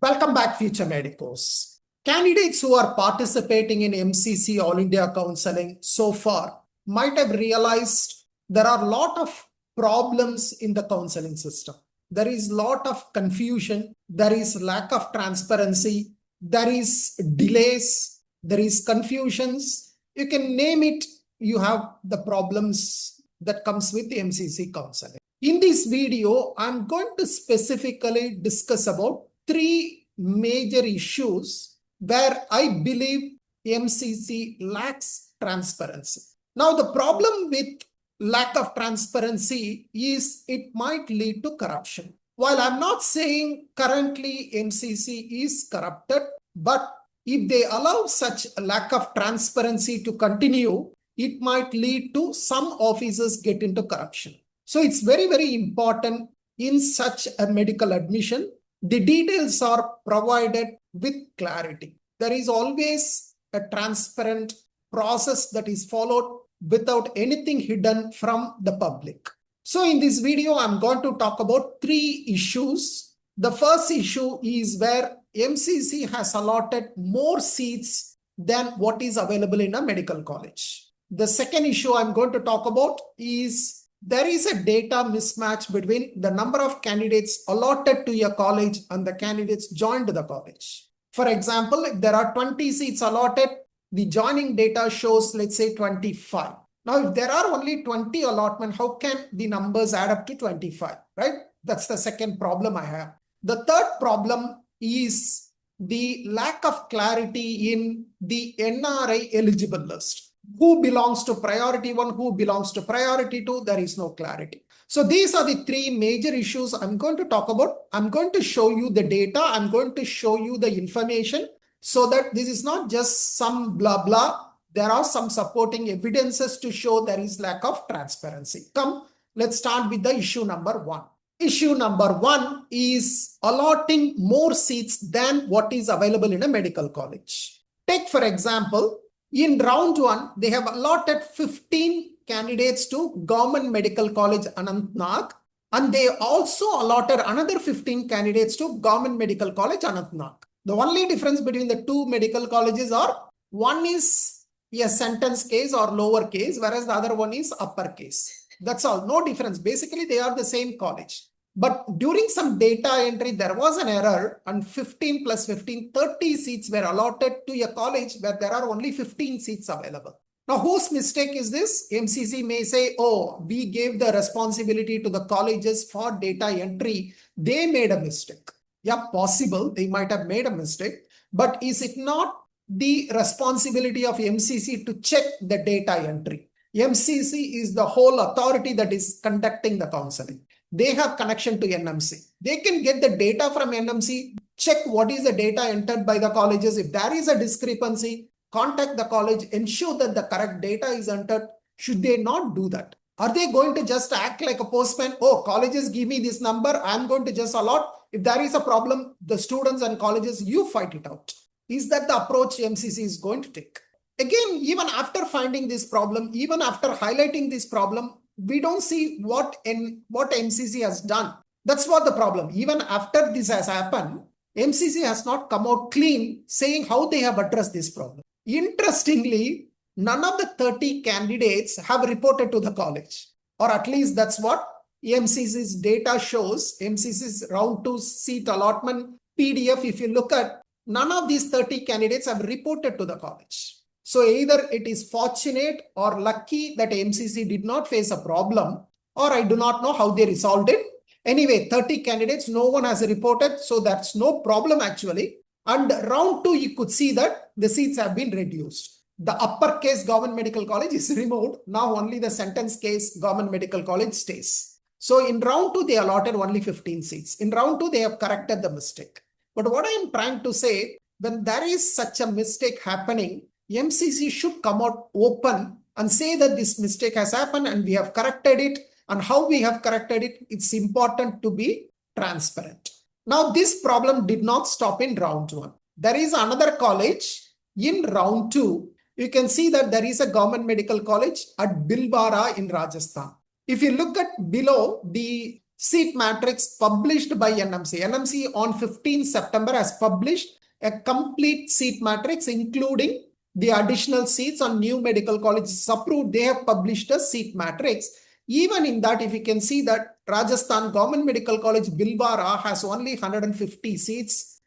Welcome back, future medicos. Candidates who are participating in MCC All India Counselling so far might have realized there are a lot of problems in the counseling system. There is a lot of confusion. There is lack of transparency. There is delays. There is confusions. You can name it. You have the problems that comes with the MCC counseling. In this video, I'm going to specifically discuss about three major issues where I believe MCC lacks transparency. Now, the problem with lack of transparency is it might lead to corruption. While I'm not saying currently MCC is corrupted, but if they allow such a lack of transparency to continue, it might lead to some officers get into corruption. So it's very, very important in such a medical admission. The details are provided with clarity. There is always a transparent process that is followed without anything hidden from the public. So in this video, I'm going to talk about three issues. The first issue is where MCC has allotted more seats than what is available in a medical college. The second issue I'm going to talk about is there is a data mismatch between the number of candidates allotted to a college and the candidates joined the college. For example, if there are 20 seats allotted, the joining data shows, let's say, 25. Now, if there are only 20 allotment, how can the numbers add up to 25, right? That's the second problem I have. The third problem is the lack of clarity in the NRI eligible list. Who belongs to priority 1, who belongs to priority 2, there is no clarity. So these are the three major issues I'm going to talk about. I'm going to show you the data. I'm going to show you the information so that this is not just some blah, blah. There are some supporting evidences to show there is lack of transparency. Come, let's start with the issue number 1. Issue number 1 is allotting more seats than what is available in a medical college. Take, for example, in round 1, they have allotted 15 candidates to Government Medical College Anantnag, and they also allotted another 15 candidates to Government Medical College Anantnag. The only difference between the two medical colleges are one is a sentence case or lower case, whereas the other one is upper case. That's all, no difference. Basically, they are the same college. But during some data entry, there was an error and 15 plus 15, 30 seats were allotted to a college where there are only 15 seats available. Now, whose mistake is this? MCC may say, oh, we gave the responsibility to the colleges for data entry. They made a mistake. Yeah, possible. They might have made a mistake. But is it not the responsibility of MCC to check the data entry? MCC is the whole authority that is conducting the counseling. They have connection to NMC. They can get the data from NMC, check what is the data entered by the colleges. If there is a discrepancy, contact the college, ensure that the correct data is entered. Should they not do that? Are they going to just act like a postman? Oh, colleges give me this number. I'm going to just allot. If there is a problem, the students and colleges, you fight it out. Is that the approach MCC is going to take? Again, even after finding this problem, even after highlighting this problem, we don't see what MCC has done. That's what the problem. Even after this has happened, MCC has not come out clean saying how they have addressed this problem. Interestingly, none of the 30 candidates have reported to the college, or at least that's what MCC's data shows. MCC's round 2 seat allotment PDF, if you look at, none of these 30 candidates have reported to the college. So either it is fortunate or lucky that MCC did not face a problem, or I do not know how they resolved it. Anyway, 30 candidates, no one has reported, so that's no problem actually. And round 2, you could see that the seats have been reduced. The uppercase Government Medical College is removed. Now only the sentence case Government Medical College stays. So in round 2, they allotted only 15 seats. In round 2, they have corrected the mistake. But what I am trying to say, when there is such a mistake happening, MCC should come out open and say that this mistake has happened and we have corrected it, and how we have corrected it. It's important to be transparent. Now, this problem did not stop in round 1. There is another college in round 2. You can see that there is a Government Medical College at Bhilwara in Rajasthan. If you look at below, the seat matrix published by NMC. NMC on 15 September has published a complete seat matrix, including the additional seats on new medical colleges approved. They have published a seat matrix. Even in that, if you can see that Rajasthan Government Medical College Bhilwara has only 150 seats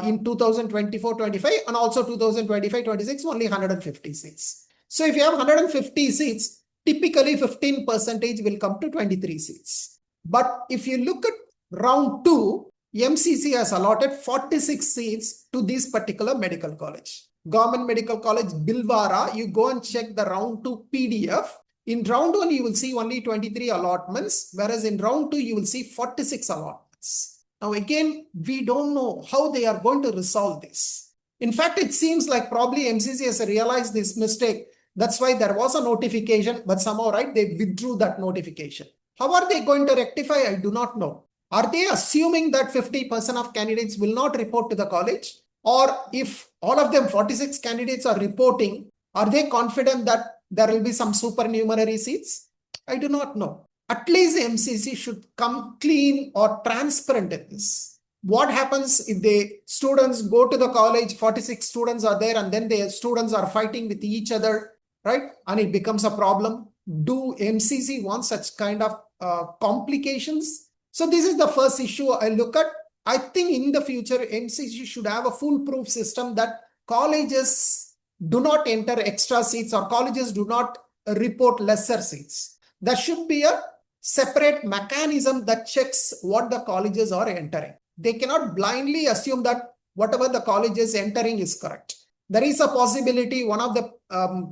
in 2024-25 and also 2025-26 only 150 seats. So if you have 150 seats, typically 15% will come to 23 seats. But if you look at round 2, MCC has allotted 46 seats to this particular medical college. Government Medical College Bhilwara, you go and check the round 2 PDF. In round 1, you will see only 23 allotments, whereas in round 2, you will see 46 allotments. Now again, we don't know how they are going to resolve this. In fact, it seems like probably MCC has realized this mistake. That's why there was a notification, but somehow, right, they withdrew that notification. How are they going to rectify? I do not know. Are they assuming that 50% of candidates will not report to the college? Or if all of them, 46 candidates are reporting, are they confident that there will be some supernumerary seats? I do not know. At least MCC should come clean or transparent in this. What happens if the students go to the college, 46 students are there, and then the students are fighting with each other, right? And it becomes a problem. Do MCC want such kind of complications? So this is the first issue I look at. I think in the future, MCC should have a foolproof system that colleges do not enter extra seats or colleges do not report lesser seats. There should be a separate mechanism that checks what the colleges are entering. They cannot blindly assume that whatever the college is entering is correct. There is a possibility one of the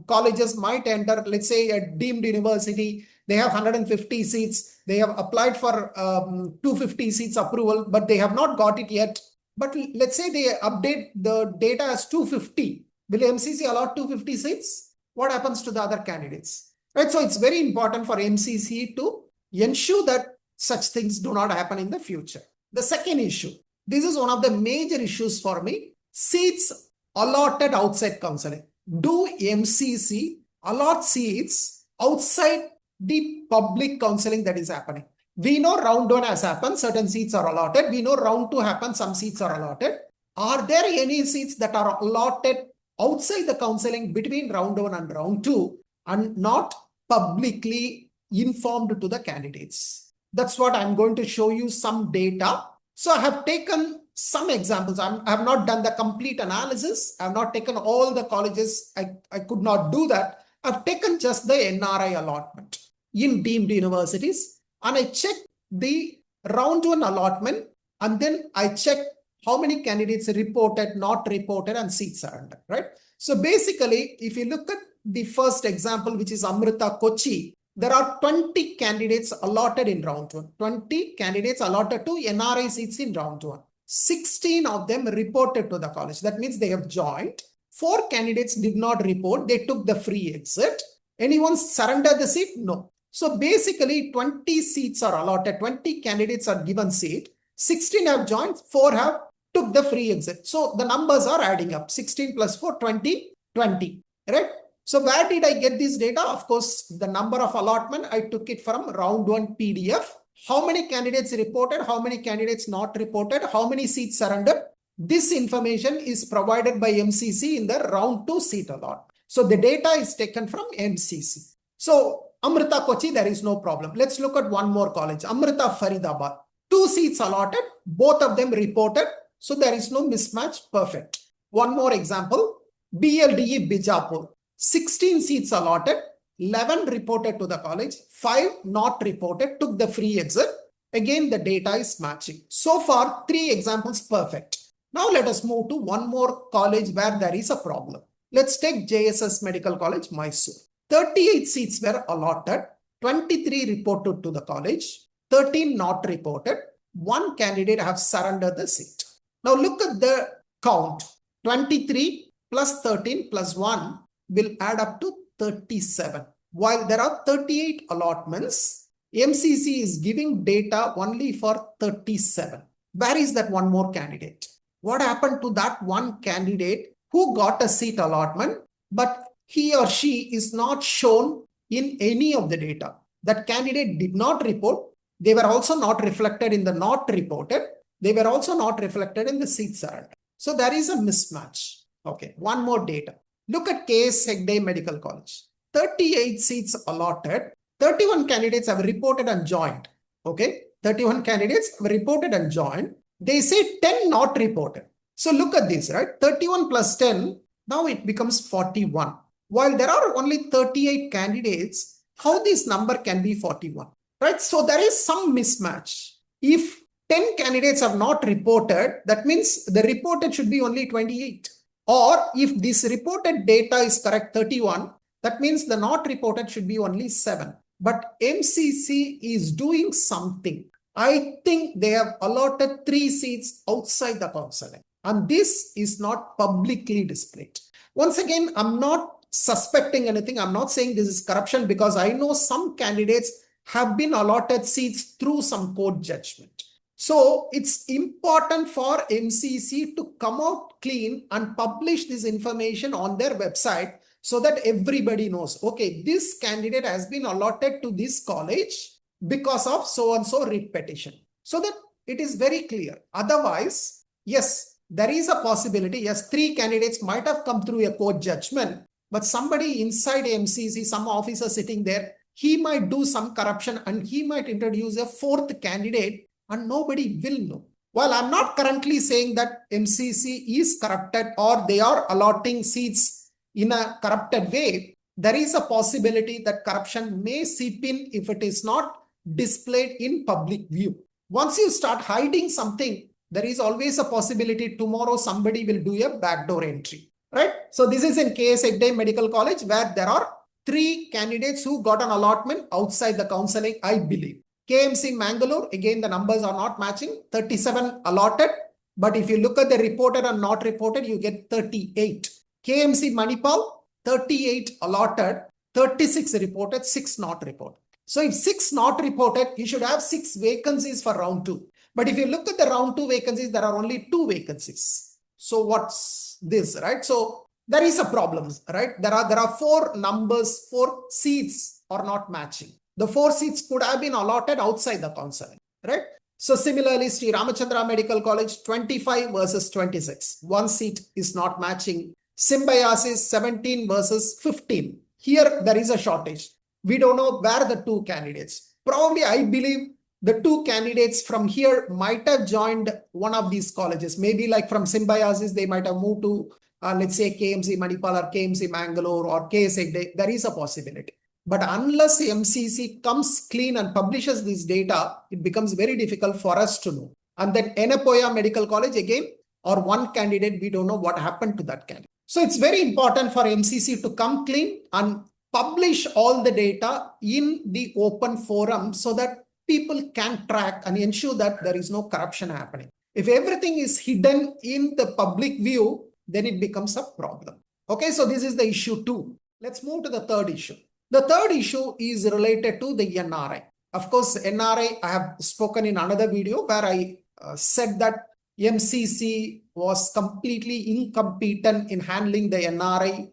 colleges might enter, let's say a deemed university, they have 150 seats, they have applied for 250 seats approval, but they have not got it yet. But let's say they update the data as 250. Will MCC allot 250 seats? What happens to the other candidates? Right. So it's very important for MCC to ensure that such things do not happen in the future. The second issue, this is one of the major issues for me, seats allotted outside counseling. Do MCC allot seats outside the public counseling that is happening? We know round 1 has happened, certain seats are allotted. We know round 2 happened, some seats are allotted. Are there any seats that are allotted outside the counseling between round 1 and round 2 and not publicly informed to the candidates? That's what I'm going to show you some data. So I have taken some examples. I have not done the complete analysis. I have not taken all the colleges. I could not do that. I've taken just the NRI allotment in deemed universities, and I checked the round 1 allotment, and then I checked how many candidates reported, not reported, and seats surrendered, right? So basically, if you look at the first example, which is Amrita Kochi, there are 20 candidates allotted in round 1. 20 candidates allotted to NRI seats in round 1. 16 of them reported to the college. That means they have joined. 4 candidates did not report. They took the free exit. Anyone surrendered the seat? No. So basically, 20 seats are allotted. 20 candidates are given seat. 16 have joined. 4 have took the free exit. So the numbers are adding up. 16 plus 4, 20, 20. Right? So where did I get this data? Of course, the number of allotment, I took it from round 1 PDF. How many candidates reported? How many candidates not reported? How many seats surrendered? This information is provided by MCC in the round 2 seat allotment. So the data is taken from MCC. So Amrita Kochi, there is no problem. Let's look at one more college. Amrita Faridabad. 2 seats allotted. Both of them reported. So there is no mismatch. Perfect. One more example. BLDE Bijapur. 16 seats allotted. 11 reported to the college. 5 not reported. Took the free exit. Again, the data is matching. So far, 3 examples perfect. Now let us move to one more college where there is a problem. Let's take JSS Medical College, Mysore. 38 seats were allotted. 23 reported to the college. 13 not reported. 1 candidate have surrendered the seat. Now look at the count. 23 plus 13 plus 1 will add up to 37. While there are 38 allotments, MCC is giving data only for 37. Where is that one more candidate? What happened to that one candidate who got a seat allotment, but he or she is not shown in any of the data? That candidate did not report. They were also not reflected in the not reported. They were also not reflected in the seat surrender. So there is a mismatch. Okay, one more data. Look at KS Hegde Medical College. 38 seats allotted. 31 candidates have reported and joined. Okay, 31 candidates have reported and joined. They say 10 not reported. So look at this, right? 31 plus 10, now it becomes 41. While there are only 38 candidates, how this number can be 41? Right? So there is some mismatch. If 10 candidates have not reported, that means the reported should be only 28. Or if this reported data is correct, 31, that means the not reported should be only 7. But MCC is doing something. I think they have allotted 3 seats outside the counseling. And this is not publicly displayed. Once again, I'm not suspecting anything. I'm not saying this is corruption, because I know some candidates have been allotted seats through some court judgment. So it's important for MCC to come out clean and publish this information on their website so that everybody knows, okay, this candidate has been allotted to this college because of so-and-so writ petition, so that it is very clear. Otherwise, yes, there is a possibility. Yes, 3 candidates might have come through a court judgment, but somebody inside MCC, some officer sitting there, he might do some corruption and he might introduce a 4th candidate and nobody will know. While I'm not currently saying that MCC is corrupted or they are allotting seats in a corrupted way, there is a possibility that corruption may seep in if it is not displayed in public view. Once you start hiding something, there is always a possibility tomorrow somebody will do a backdoor entry, right? So this is in KS Hegde Medical College, where there are 3 candidates who got an allotment outside the counseling, I believe. KMC Mangalore, again, the numbers are not matching. 37 allotted. But if you look at the reported and not reported, you get 38. KMC Manipal, 38 allotted, 36 reported, 6 not reported. So if 6 not reported, you should have 6 vacancies for round 2. But if you look at the round 2 vacancies, there are only 2 vacancies. So what's this, right? So there is a problem, right? There are 4 numbers, 4 seats are not matching. The 4 seats could have been allotted outside the counseling, right? So similarly, Sri Ramachandra Medical College, 25 versus 26. 1 seat is not matching. Symbiosis, 17 versus 15. Here, there is a shortage. We don't know where the 2 candidates. Probably, I believe the 2 candidates from here might have joined one of these colleges. Maybe like from Symbiosis, they might have moved to, let's say, KMC Manipal or KMC Mangalore or KS Hegde. There is a possibility. But unless MCC comes clean and publishes this data, it becomes very difficult for us to know. And then Enepoya Medical College, again, or 1 candidate, we don't know what happened to that candidate. So it's very important for MCC to come clean and publish all the data in the open forum so that people can track and ensure that there is no corruption happening. If everything is hidden in the public view, then it becomes a problem. Okay, so this is the issue 2. Let's move to the 3rd issue. The 3rd issue is related to the NRI. Of course, NRI, I have spoken in another video where I said that MCC was completely incompetent in handling the NRI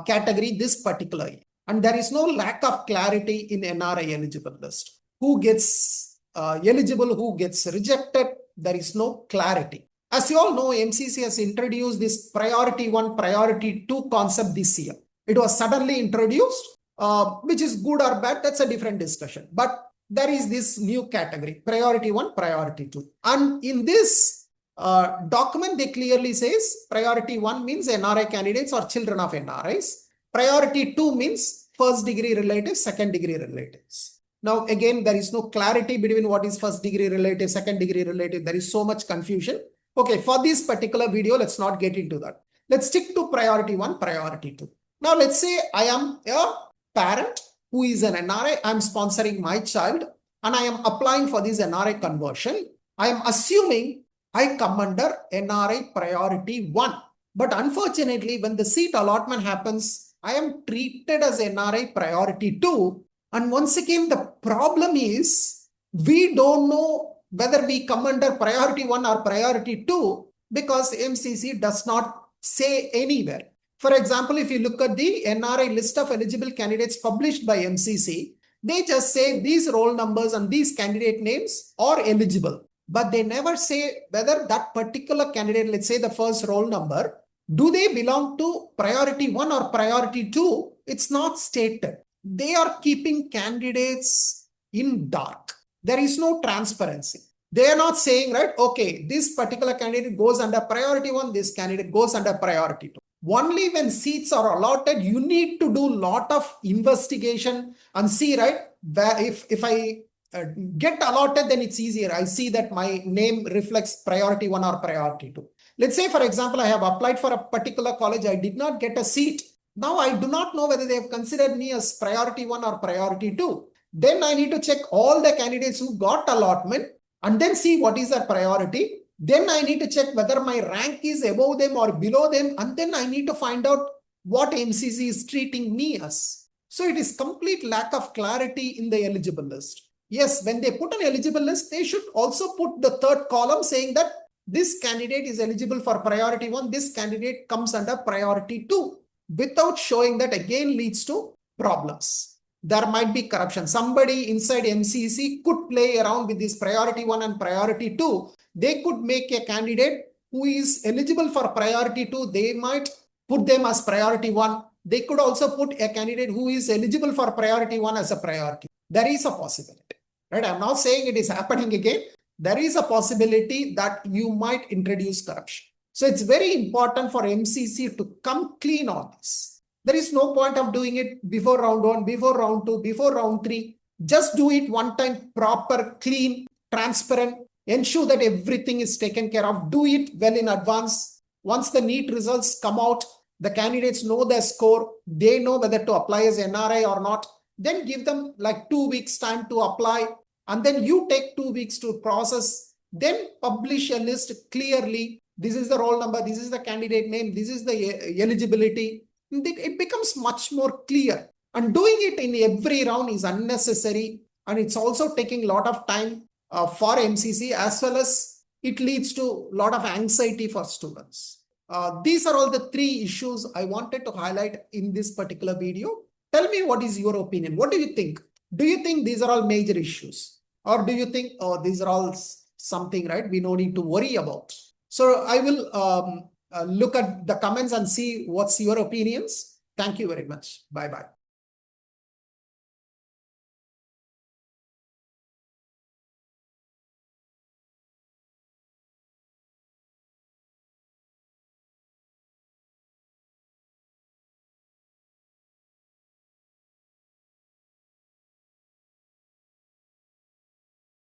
category this particular year. And there is no lack of clarity in NRI eligible list. Who gets eligible, who gets rejected, there is no clarity. As you all know, MCC has introduced this priority 1, priority 2 concept this year. It was suddenly introduced. Which is good or bad, that's a different discussion. But there is this new category, priority 1, priority 2. And in this document, they clearly says priority 1 means NRI candidates or children of NRIs. Priority 2 means 1st degree relatives, 2nd degree relatives. Now, again, there is no clarity between what is 1st degree relative, 2nd degree relative. There is so much confusion. Okay, for this particular video, let's not get into that. Let's stick to priority 1, priority 2. Now, let's say I am a parent who is an NRI, I am sponsoring my child and I am applying for this NRI conversion. I am assuming I come under NRI priority 1. But unfortunately, when the seat allotment happens, I am treated as NRI priority 2. And once again, the problem is we don't know whether we come under priority 1 or priority 2 because MCC does not say anywhere. For example, if you look at the NRI list of eligible candidates published by MCC, They just say these roll numbers and these candidate names are eligible, but they never say whether that particular candidate, let's say the first roll number, do they belong to priority 1 or priority 2? It's not stated. They are keeping candidates in dark. There is no transparency. They are not saying, right, okay, this particular candidate goes under priority 1, this candidate goes under priority 2. Only when seats are allotted, you need to do a lot of investigation and see, right, if I get allotted, then it's easier. I see that my name reflects priority 1 or priority 2. Let's say, for example, I have applied for a particular college. I did not get a seat. Now I do not know whether they have considered me as priority 1 or priority 2. Then I need to check all the candidates who got allotment and then see what is their priority. Then I need to check whether my rank is above them or below them. And then I need to find out what MCC is treating me as. So it is complete lack of clarity in the eligible list. Yes, when they put an eligible list, they should also put the third column saying that this candidate is eligible for priority 1, this candidate comes under priority 2. Without showing that, again leads to problems. There might be corruption. Somebody inside MCC could play around with this priority 1 and priority 2. They could make a candidate who is eligible for priority 2. They might put them as priority 1. They could also put a candidate who is eligible for priority 1 as a priority. There is a possibility. Right? I'm not saying it is happening again. There is a possibility that you might introduce corruption. So it's very important for MCC to come clean on this. There is no point of doing it before round 1, before round 2, before round 3. Just do it one time, proper, clean, transparent. Ensure that everything is taken care of. Do it well in advance. Once the NEET results come out, the candidates know their score. They know whether to apply as NRI or not. Then give them like 2 weeks time to apply. And then you take 2 weeks to process. Then publish a list clearly. This is the roll number. This is the candidate name. This is the eligibility. It becomes much more clear. And doing it in every round is unnecessary. And it's also taking a lot of time for MCC, as well as it leads to a lot of anxiety for students. These are all the 3 issues I wanted to highlight in this particular video. Tell me, what is your opinion? What do you think? Do you think these are all major issues? Or do you think, oh, these are all something, right, we no need to worry about? So I will look at the comments and see what's your opinions. Thank you very much. Bye-bye.